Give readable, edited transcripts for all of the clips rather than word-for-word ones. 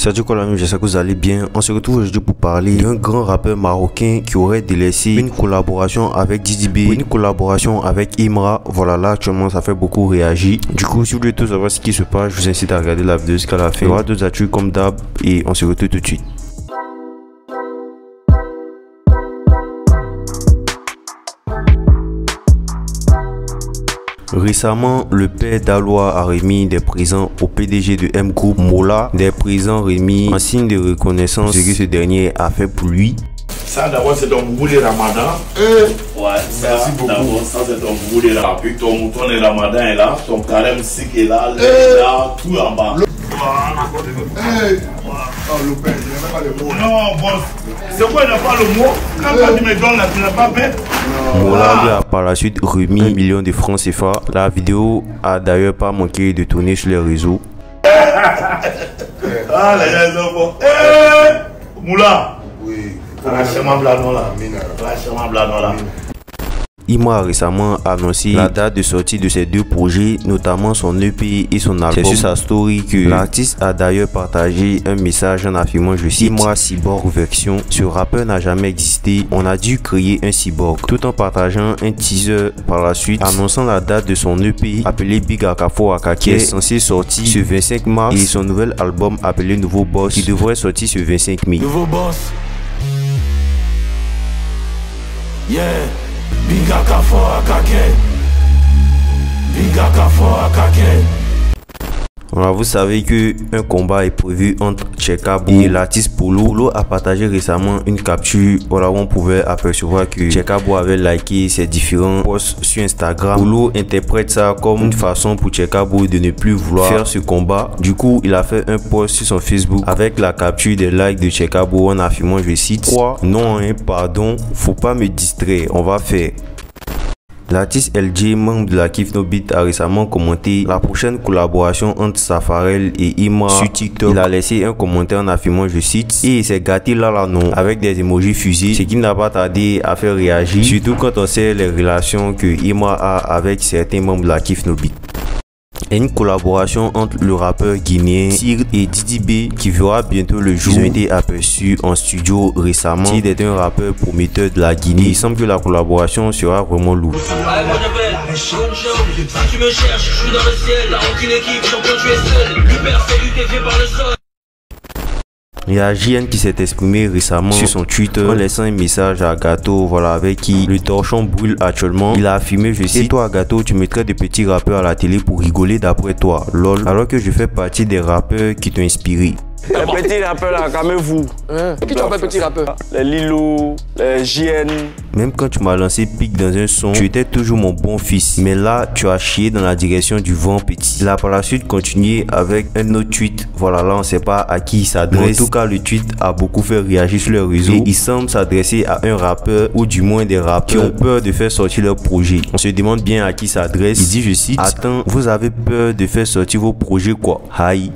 Salut quoi l'ami, j'espère que vous allez bien. On se retrouve aujourd'hui pour parler d'un grand rappeur marocain qui aurait délaissé une collaboration avec Didi B, une collaboration avec Imra. Voilà, là actuellement ça fait beaucoup réagir. Du coup, si vous voulez tout savoir ce qui se passe, je vous incite à regarder la vidéo jusqu'à la fin. Il y aura d'autres actus comme d'hab et on se retrouve tout de suite. Récemment, le père d'Aloa a remis des présents au PDG de M Group Mola, des présents remis en signe de reconnaissance de ce que ce dernier a fait pour lui. Ça d'abord c'est ton boubou de Ramadan. Ouais, merci beaucoup. D'abord ça c'est ton boubou de Ramadan. Puis ton mouton de Ramadan est là, ton carême sikh est là, là, tout en bas. Oh le père, il n'a pas le mot. Non, boss. C'est quoi il n'a pas le mot? Quand tu me donnes là, tu n'as pas fait. Mola lui a par la suite remis 1 million de francs CFA. La vidéo a d'ailleurs pas manqué de tourner sur les réseaux. Ah, les gens sont bons. Moula. Oui. Lâchez-moi blanc là. Lâchez-moi blanc là. Imra a récemment annoncé la date de sortie de ses deux projets, notamment son EP et son album. C'est sur sa story que l'artiste a d'ailleurs partagé un message en affirmant, je cite, Imra Cyborg version. Ce rappeur n'a jamais existé, on a dû créer un cyborg. Tout en partageant un teaser par la suite, annonçant la date de son EP appelé Big Akafo Aka qui est censé sortir ce 25 mars et son nouvel album appelé Nouveau Boss qui devrait sortir ce 25 mai. Nouveau Boss. Yeah. Big Akafo Akake. Big Akafo Akake. Voilà, vous savez que un combat est prévu entre Tchekabou et l'artiste Polo. Polo a partagé récemment une capture où on pouvait apercevoir que Tchekabou avait liké ses différents posts sur Instagram. Polo interprète ça comme une façon pour Tchekabou de ne plus vouloir faire ce combat. Du coup, il a fait un post sur son Facebook avec la capture des likes de Tchekabou en affirmant, je cite, quoi? Non, hein, pardon, faut pas me distraire, on va faire. L'artiste LG, membre de la Kif No Beat, a récemment commenté la prochaine collaboration entre Safarel et Imra sur TikTok. Il a laissé un commentaire en affirmant, je cite, et c'est gâté là non, avec des emojis fusés, ce qui n'a pas tardé à faire réagir, surtout quand on sait les relations que Imra a avec certains membres de la Kif No Beat. Et une collaboration entre le rappeur guinéen Sir et Didi B qui verra bientôt le jour. Ils ont été aperçus en studio récemment. Sir est un rappeur prometteur de la Guinée. Il semble que la collaboration sera vraiment lourde. Il y a JN qui s'est exprimé récemment sur son Twitter en laissant un message à Gato, voilà, avec qui le torchon brûle actuellement. Il a affirmé, je cite, toi Gato, tu mettrais des petits rappeurs à la télé pour rigoler d'après toi, lol, alors que je fais partie des rappeurs qui t'ont inspiré. Les petits rappeurs là, calmez-vous. Qui tu appelles petit rappeur? Les Lilo, les JN. Même quand tu m'as lancé pique dans un son, tu étais toujours mon bon fils. Mais là, tu as chié dans la direction du vent petit. Il a par la suite continué avec un autre tweet. Voilà, là on sait pas à qui il s'adresse. En tout cas, le tweet a beaucoup fait réagir sur les réseaux. Et il semble s'adresser à un rappeur ou du moins des rappeurs qui ont peur de faire sortir leur projet. On se demande bien à qui il s'adresse. Il dit, je cite, attends, vous avez peur de faire sortir vos projets quoi? Haï.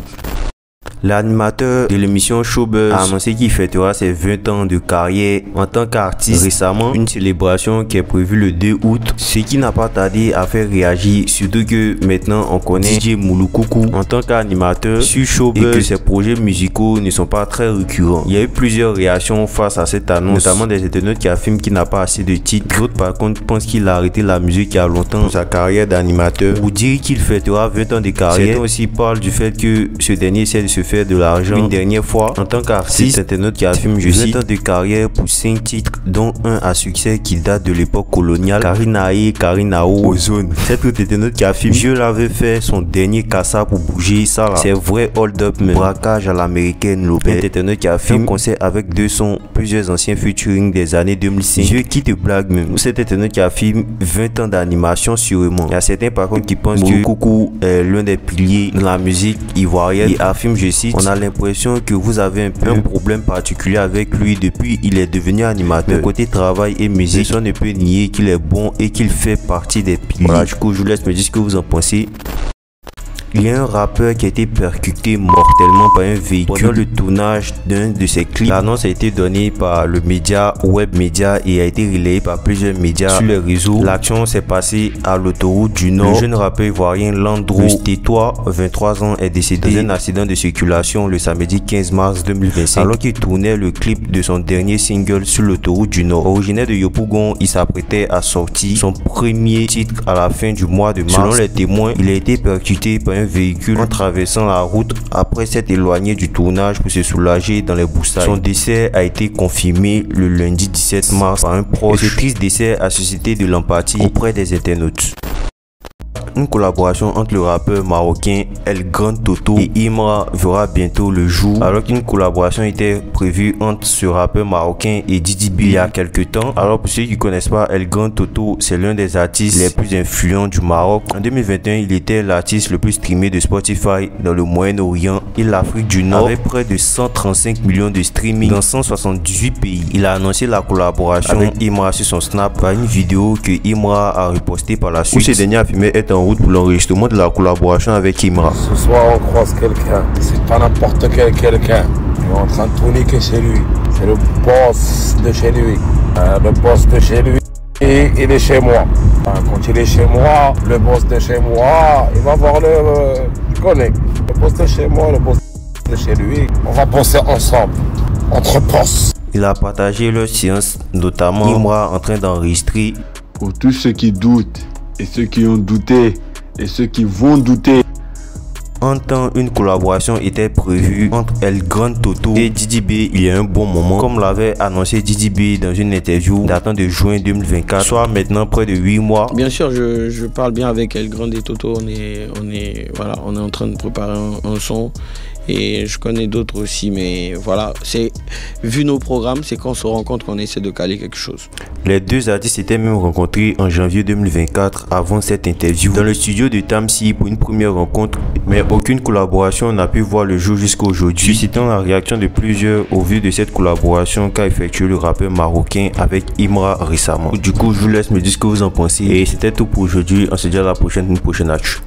L'animateur de l'émission Showbuzz a annoncé qu'il fêtera ses 20 ans de carrière en tant qu'artiste récemment, une célébration qui est prévue le 2 août, ce qui n'a pas tardé à faire réagir, surtout que maintenant on connaît DJ Mouloukoukou en tant qu'animateur sur Showbuzz et que ses projets musicaux ne sont pas très récurrents. Il y a eu plusieurs réactions face à cette annonce, notamment des internautes qui affirment qu'il n'a pas assez de titres. D'autres par contre pensent qu'il a arrêté la musique il y a longtemps pour sa carrière d'animateur. Pour dire qu'il fêtera 20 ans de carrière, certains aussi parlent du fait que ce dernier essaie de se faire de l'argent une dernière fois en tant qu'artiste. Internaute qui affirme, je cite, 20 ans de carrière pour 5 titres dont un à succès qui date de l'époque coloniale, Karinae, Karinao, Ozone. Cette autre internaute qui affirme, je l'avais fait son dernier cassa pour bouger ça là, c'est vrai hold up man, braquage à l'américaine Lopez. Internaute qui affirme, concert avec 2 sons, plusieurs anciens featuring des années 2005, je qui te blague même. Ou cet internaute qui affirme 20 ans d'animation sûrement. Il y a certains par contre qui pensent que Coucou est l'un des piliers de la musique ivoirienne. Il affirme, je cite, on a l'impression que vous avez un peu un problème particulier avec lui depuis il est devenu animateur. Côté travail et musique, personne ne peut nier qu'il est bon et qu'il fait partie des piliers. Voilà, du coup je vous laisse me dire ce que vous en pensez. Il y a un rappeur qui a été percuté mortellement par un véhicule pendant le tournage d'un de ses clips. L'annonce a été donnée par le média Web Media et a été relayée par plusieurs médias sur les réseaux. L'action s'est passée à l'autoroute du Nord. Le jeune rappeur ivoirien Landro Tétois, 23 ans, est décédé dans un accident de circulation le samedi 15 mars 2025 alors qu'il tournait le clip de son dernier single sur l'autoroute du Nord. Originaire de Yopougon, il s'apprêtait à sortir son premier titre à la fin du mois de mars. Selon les témoins, il a été percuté par un véhicule en traversant la route après s'être éloigné du tournage pour se soulager dans les broussailles. Son décès a été confirmé le lundi 17 mars par un proche. Ce triste décès a suscité de l'empathie auprès des internautes. Une collaboration entre le rappeur marocain El Grand Toto et Imra verra bientôt le jour, alors qu'une collaboration était prévue entre ce rappeur marocain et Didi B il y a quelques temps. Alors pour ceux qui ne connaissent pas, El Grand Toto, c'est l'un des artistes les plus influents du Maroc. En 2021, il était l'artiste le plus streamé de Spotify dans le Moyen-Orient et l'Afrique du Nord, avec près de 135 millions de streaming dans 178 pays. Il a annoncé la collaboration avec Imra sur son Snap par une vidéo que Imra a repostée par la suite. Ce dernier affirmait être en route pour l'enregistrement de la collaboration avec Imra. Ce soir on croise quelqu'un, c'est pas n'importe quel quelqu'un. Il est en train de tout niquer chez lui. C'est le boss de chez lui. Le boss de chez lui, et il est chez moi. Quand il est chez moi, le boss de chez moi, il va voir tu connais. Le boss de chez moi, le boss de chez lui. On va bosser ensemble, entre boss. Il a partagé leur séance, notamment Imra en train d'enregistrer. Pour tous ceux qui doutent, et ceux qui ont douté, et ceux qui vont douter. En temps, une collaboration était prévue entre El Grand Toto et Didi B il y a un bon moment, comme l'avait annoncé Didi B dans une interview datant de juin 2024, soit maintenant près de 8 mois. Bien sûr, je parle bien avec El Grand et Toto, on est en train de préparer un son. Et je connais d'autres aussi, mais voilà, c'est vu nos programmes, c'est quand on se rencontre qu'on essaie de caler quelque chose. Les deux artistes s'étaient même rencontrés en janvier 2024 avant cette interview dans le studio de Tamsi pour une première rencontre, mais aucune collaboration n'a pu voir le jour jusqu'à aujourd'hui, suscitant la réaction de plusieurs au vu de cette collaboration qu'a effectué le rappeur marocain avec Imra récemment. Du coup, je vous laisse me dire ce que vous en pensez et c'était tout pour aujourd'hui. On se dit à la prochaine, une prochaine actu.